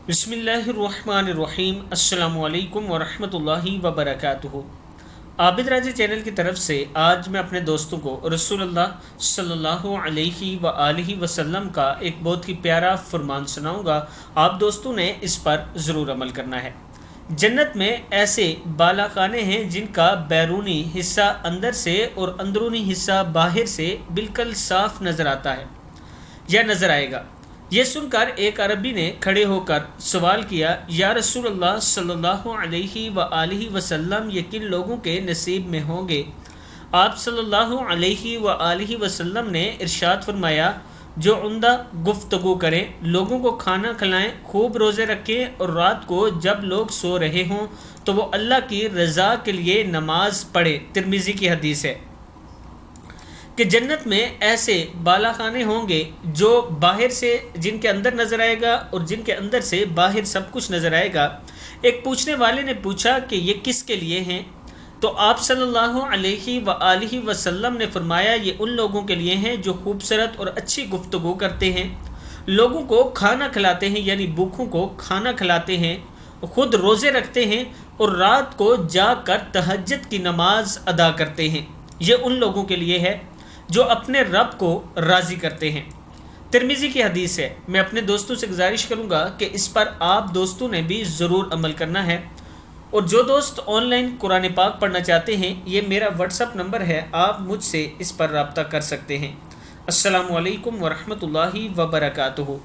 बिस्मिल्लाहिर्रहमानिर्रहीम। अस्सलामु अलैकुम वरहमतुल्लाहि वबरकातुहू। आबिद राजी चैनल की तरफ से आज मैं अपने दोस्तों को रसूलुल्लाह सल्लल्लाहु अलैहि व आलिहि वसल्लम का एक बहुत ही प्यारा फरमान सुनाऊंगा। आप दोस्तों ने इस पर ज़रूर अमल करना है। जन्नत में ऐसे बालाखाने हैं जिनका बैरूनी हिस्सा अंदर से और अंदरूनी हिस्सा बाहर से बिल्कुल साफ नज़र आता है या नज़र आएगा। ये सुनकर एक अरबी ने खड़े होकर सवाल किया, या रसूलुल्लाह सल्लल्लाहु अलैहि व आलिहि वसल्लम ये किन लोगों के नसीब में होंगे? आप सल्लल्लाहु अलैहि व आलिहि वसल्लम ने इरशाद फरमाया, जो उम्दा गुफ्तगू करें, लोगों को खाना खिलाएं, खूब रोज़े रखें और रात को जब लोग सो रहे हों तो वो अल्लाह की रज़ा के लिए नमाज पढ़े। तिरमिज़ी की हदीस है कि जन्नत में ऐसे बालाखाने होंगे जो बाहर से जिनके अंदर नज़र आएगा और जिनके अंदर से बाहर सब कुछ नज़र आएगा। एक पूछने वाले ने पूछा कि ये किसके लिए हैं? तो आप सल्लल्लाहु अलैहि व आलिहि वसल्लम ने फरमाया, ये उन लोगों के लिए हैं जो खूबसूरत और अच्छी गुफ्तगू करते हैं, लोगों को खाना खिलाते हैं यानी भूखों को खाना खिलाते हैं, खुद रोज़े रखते हैं और रात को जाकर तहज्जुद की नमाज अदा करते हैं। ये उन लोगों के लिए है जो अपने रब को राज़ी करते हैं। तिरमिज़ी की हदीस है। मैं अपने दोस्तों से गुजारिश करूँगा कि इस पर आप दोस्तों ने भी ज़रूर अमल करना है। और जो दोस्त ऑनलाइन कुरान पाक पढ़ना चाहते हैं, ये मेरा व्हाट्सअप नंबर है, आप मुझसे इस पर रब्ता कर सकते हैं। अस्सलामु अलैकुम वरहमतुल्लाहि वबरकातुहू।